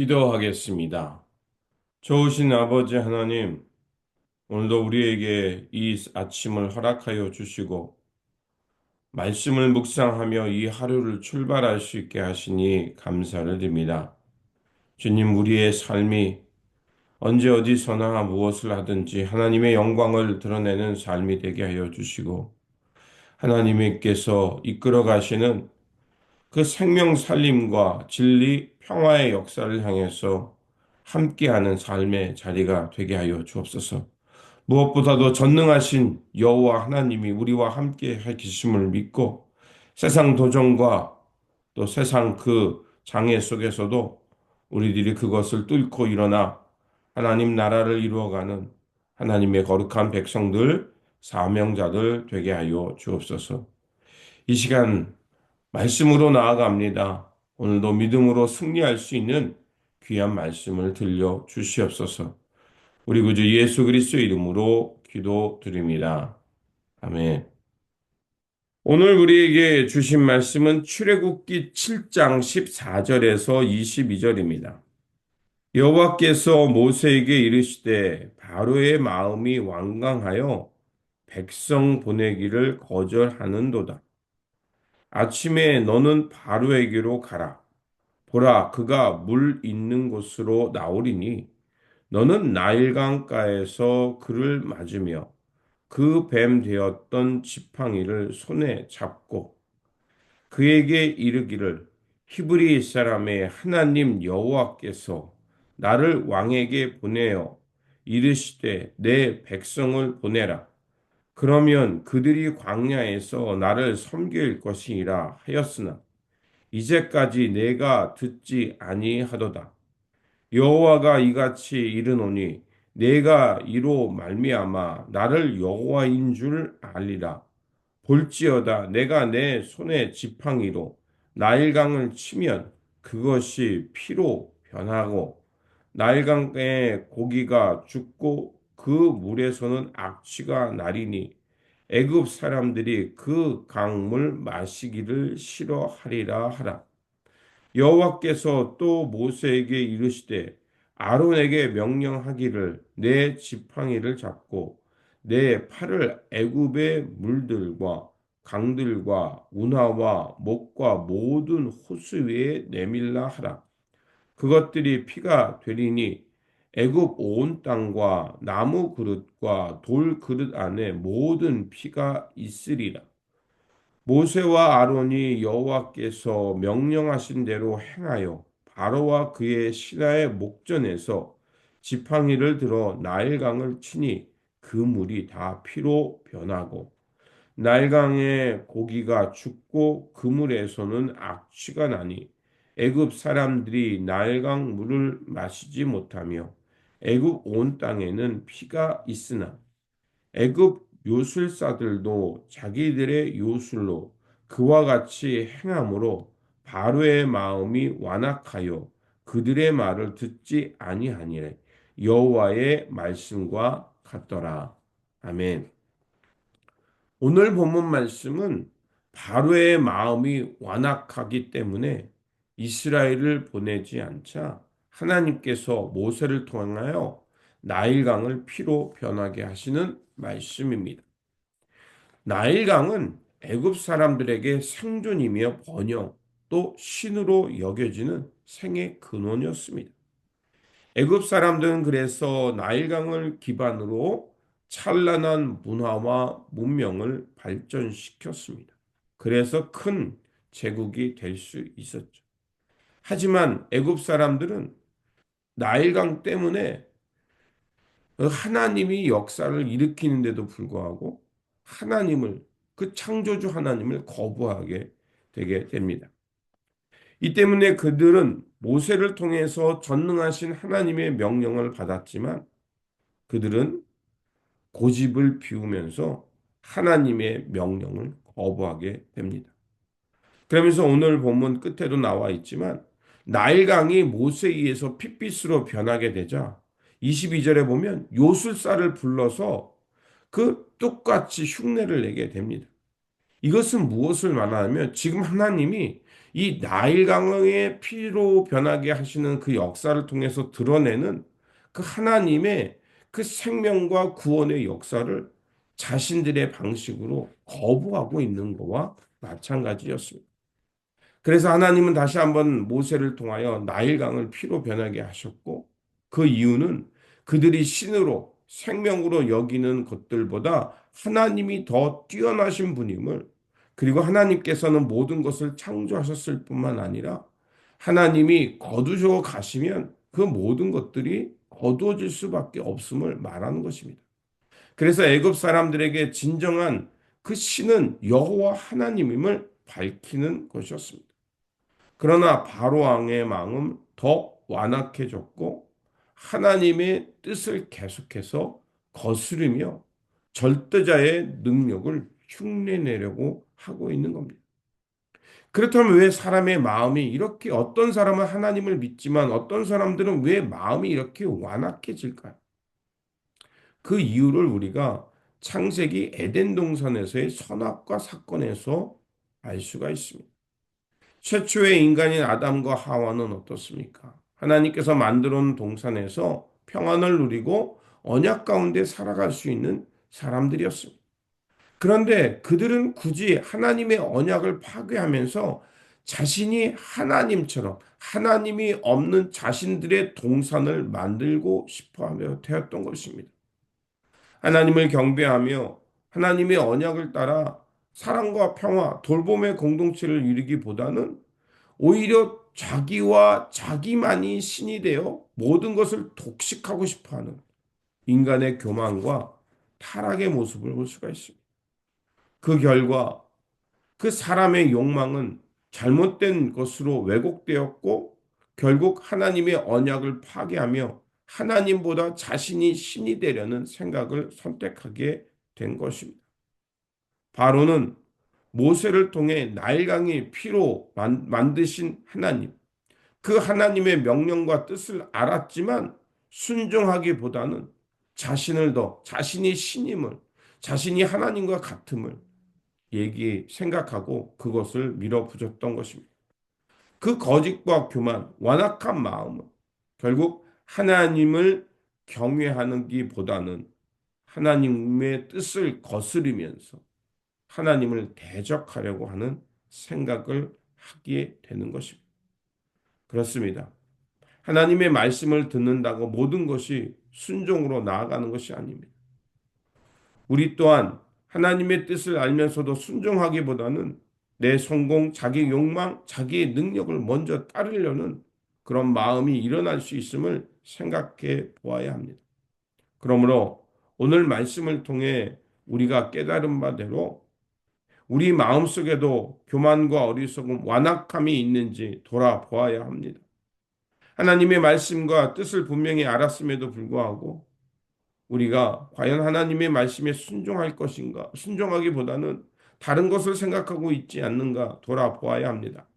기도하겠습니다. 좋으신 아버지 하나님, 오늘도 우리에게 이 아침을 허락하여 주시고, 말씀을 묵상하며 이 하루를 출발할 수 있게 하시니 감사를 드립니다. 주님, 우리의 삶이 언제 어디서나 무엇을 하든지 하나님의 영광을 드러내는 삶이 되게 하여 주시고, 하나님께서 이끌어 가시는 그 생명 살림과 진리, 평화의 역사를 향해서 함께하는 삶의 자리가 되게 하여 주옵소서. 무엇보다도 전능하신 여호와 하나님이 우리와 함께 계심을 믿고 세상 도전과 또 세상 그 장애 속에서도 우리들이 그것을 뚫고 일어나 하나님 나라를 이루어가는 하나님의 거룩한 백성들, 사명자들 되게 하여 주옵소서. 이 시간 말씀으로 나아갑니다. 오늘도 믿음으로 승리할 수 있는 귀한 말씀을 들려 주시옵소서. 우리 구주 예수 그리스도의 이름으로 기도드립니다. 아멘. 오늘 우리에게 주신 말씀은 출애굽기 7장 14절에서 22절입니다. 여호와께서 모세에게 이르시되 바로의 마음이 완강하여 백성 보내기를 거절하는도다. 아침에 너는 바로에게로 가라. 보라, 그가 물 있는 곳으로 나오리니 너는 나일강가에서 그를 맞으며 그 뱀 되었던 지팡이를 손에 잡고 그에게 이르기를 히브리 사람의 하나님 여호와께서 나를 왕에게 보내어 이르시되 내 백성을 보내라. 그러면 그들이 광야에서 나를 섬길 것이라 하였으나 이제까지 내가 듣지 아니하도다. 여호와가 이같이 이르노니 내가 이로 말미암아 나를 여호와인 줄 알리라. 볼지어다 내가 내 손에 지팡이로 나일강을 치면 그것이 피로 변하고 나일강의 고기가 죽고 그 물에서는 악취가 나리니 애굽 사람들이 그 강물 마시기를 싫어하리라 하라. 여호와께서 또 모세에게 이르시되 아론에게 명령하기를 내 지팡이를 잡고 내 팔을 애굽의 물들과 강들과 운하와 목과 모든 호수 위에 내밀라 하라. 그것들이 피가 되리니 애굽 온 땅과 나무 그릇과 돌 그릇 안에 모든 피가 있으리라. 모세와 아론이 여호와께서 명령하신 대로 행하여 바로와 그의 신하의 목전에서 지팡이를 들어 나일강을 치니 그 물이 다 피로 변하고 나일강의 고기가 죽고 그 물에서는 악취가 나니 애굽 사람들이 나일강 물을 마시지 못하며 애굽 온 땅에는 피가 있으나 애굽 요술사들도 자기들의 요술로 그와 같이 행함으로 바로의 마음이 완악하여 그들의 말을 듣지 아니하니래 여호와의 말씀과 같더라. 아멘. 오늘 본문 말씀은 바로의 마음이 완악하기 때문에 이스라엘을 보내지 않자 하나님께서 모세를 통하여 나일강을 피로 변하게 하시는 말씀입니다. 나일강은 애굽 사람들에게 생존이며 번영 또 신으로 여겨지는 생의 근원이었습니다. 애굽 사람들은 그래서 나일강을 기반으로 찬란한 문화와 문명을 발전시켰습니다. 그래서 큰 제국이 될 수 있었죠. 하지만 애굽 사람들은 나일강 때문에 하나님이 역사를 일으키는데도 불구하고 하나님을 그 창조주 하나님을 거부하게 되게 됩니다. 이 때문에 그들은 모세를 통해서 전능하신 하나님의 명령을 받았지만 그들은 고집을 피우면서 하나님의 명령을 거부하게 됩니다. 그러면서 오늘 본문 끝에도 나와 있지만 나일강이 모세에 의해서 핏빛으로 변하게 되자 22절에 보면 요술사를 불러서 그 똑같이 흉내를 내게 됩니다. 이것은 무엇을 말하냐면 지금 하나님이 이 나일강의 피로 변하게 하시는 그 역사를 통해서 드러내는 그 하나님의 그 생명과 구원의 역사를 자신들의 방식으로 거부하고 있는 것과 마찬가지였습니다. 그래서 하나님은 다시 한번 모세를 통하여 나일강을 피로 변하게 하셨고, 그 이유는 그들이 신으로 생명으로 여기는 것들보다 하나님이 더 뛰어나신 분임을, 그리고 하나님께서는 모든 것을 창조하셨을 뿐만 아니라 하나님이 거두셔 가시면 그 모든 것들이 거두어질 수밖에 없음을 말하는 것입니다. 그래서 애굽 사람들에게 진정한 그 신은 여호와 하나님임을 밝히는 것이었습니다. 그러나 바로 왕의 마음은 더 완악해졌고 하나님의 뜻을 계속해서 거스르며 절대자의 능력을 흉내내려고 하고 있는 겁니다. 그렇다면 왜 사람의 마음이 이렇게, 어떤 사람은 하나님을 믿지만 어떤 사람들은 왜 마음이 이렇게 완악해질까요? 그 이유를 우리가 창세기 에덴 동산에서의 선악과 사건에서 알 수가 있습니다. 최초의 인간인 아담과 하와는 어떻습니까? 하나님께서 만들어 놓은 동산에서 평안을 누리고 언약 가운데 살아갈 수 있는 사람들이었습니다. 그런데 그들은 굳이 하나님의 언약을 파괴하면서 자신이 하나님처럼, 하나님이 없는 자신들의 동산을 만들고 싶어 하며 되었던 것입니다. 하나님을 경배하며 하나님의 언약을 따라 사랑과 평화, 돌봄의 공동체를 이루기보다는 오히려 자기와 자기만이 신이 되어 모든 것을 독식하고 싶어 하는 인간의 교만과 타락의 모습을 볼 수가 있습니다. 그 결과 그 사람의 욕망은 잘못된 것으로 왜곡되었고 결국 하나님의 언약을 파괴하며 하나님보다 자신이 신이 되려는 생각을 선택하게 된 것입니다. 바로는 모세를 통해 나일강의 피로 만드신 하나님, 그 하나님의 명령과 뜻을 알았지만 순종하기보다는 자신을 더, 자신이 신임을, 자신이 하나님과 같음을 생각하고 그것을 밀어붙였던 것입니다. 그 거짓과 교만, 완악한 마음은 결국 하나님을 경외하기보다는 하나님의 뜻을 거스르면서 하나님을 대적하려고 하는 생각을 하게 되는 것입니다. 그렇습니다. 하나님의 말씀을 듣는다고 모든 것이 순종으로 나아가는 것이 아닙니다. 우리 또한 하나님의 뜻을 알면서도 순종하기보다는 내 성공, 자기 욕망, 자기의 능력을 먼저 따르려는 그런 마음이 일어날 수 있음을 생각해 보아야 합니다. 그러므로 오늘 말씀을 통해 우리가 깨달은 바대로 우리 마음속에도 교만과 어리석음, 완악함이 있는지 돌아보아야 합니다. 하나님의 말씀과 뜻을 분명히 알았음에도 불구하고 우리가 과연 하나님의 말씀에 순종할 것인가, 순종하기보다는 다른 것을 생각하고 있지 않는가 돌아보아야 합니다.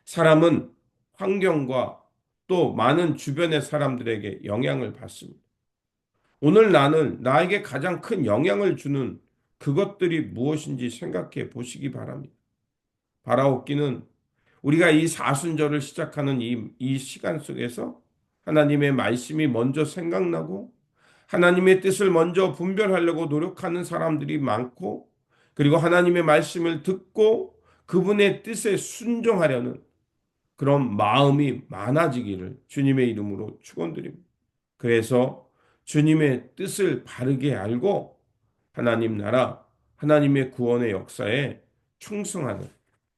사람은 환경과 또 많은 주변의 사람들에게 영향을 받습니다. 오늘 나는 나에게 가장 큰 영향을 주는 그것들이 무엇인지 생각해 보시기 바랍니다. 바라옵기는 우리가 이 사순절을 시작하는 이 시간 속에서 하나님의 말씀이 먼저 생각나고 하나님의 뜻을 먼저 분별하려고 노력하는 사람들이 많고, 그리고 하나님의 말씀을 듣고 그분의 뜻에 순종하려는 그런 마음이 많아지기를 주님의 이름으로 축원드립니다. 그래서 주님의 뜻을 바르게 알고 하나님 나라, 하나님의 구원의 역사에 충성하는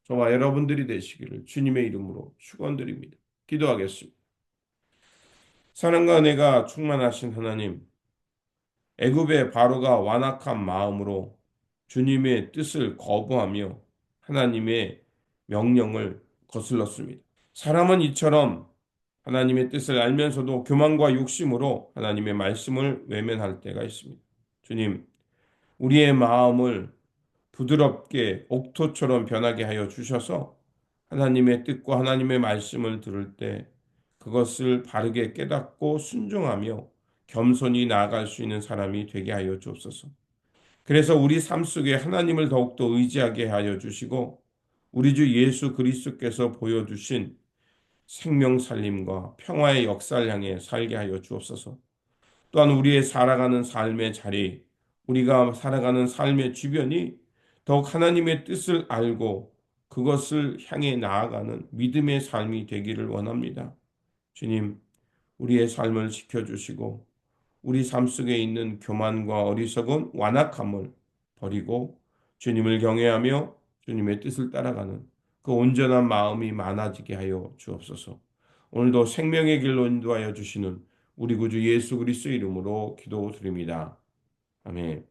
저와 여러분들이 되시기를 주님의 이름으로 축원드립니다. 기도하겠습니다. 사랑과 은혜가 충만하신 하나님, 애굽의 바로가 완악한 마음으로 주님의 뜻을 거부하며 하나님의 명령을 거슬렀습니다. 사람은 이처럼 하나님의 뜻을 알면서도 교만과 욕심으로 하나님의 말씀을 외면할 때가 있습니다. 주님, 우리의 마음을 부드럽게 옥토처럼 변하게 하여 주셔서 하나님의 뜻과 하나님의 말씀을 들을 때 그것을 바르게 깨닫고 순종하며 겸손히 나아갈 수 있는 사람이 되게 하여 주옵소서. 그래서 우리 삶 속에 하나님을 더욱더 의지하게 하여 주시고 우리 주 예수 그리스도께서 보여주신 생명 살림과 평화의 역사를 향해 살게 하여 주옵소서. 또한 우리의 살아가는 삶의 자리, 우리가 살아가는 삶의 주변이 더욱 하나님의 뜻을 알고 그것을 향해 나아가는 믿음의 삶이 되기를 원합니다. 주님, 우리의 삶을 지켜주시고 우리 삶 속에 있는 교만과 어리석은 완악함을 버리고 주님을 경외하며 주님의 뜻을 따라가는 그 온전한 마음이 많아지게 하여 주옵소서. 오늘도 생명의 길로 인도하여 주시는 우리 구주 예수 그리스도 이름으로 기도드립니다. 아멘.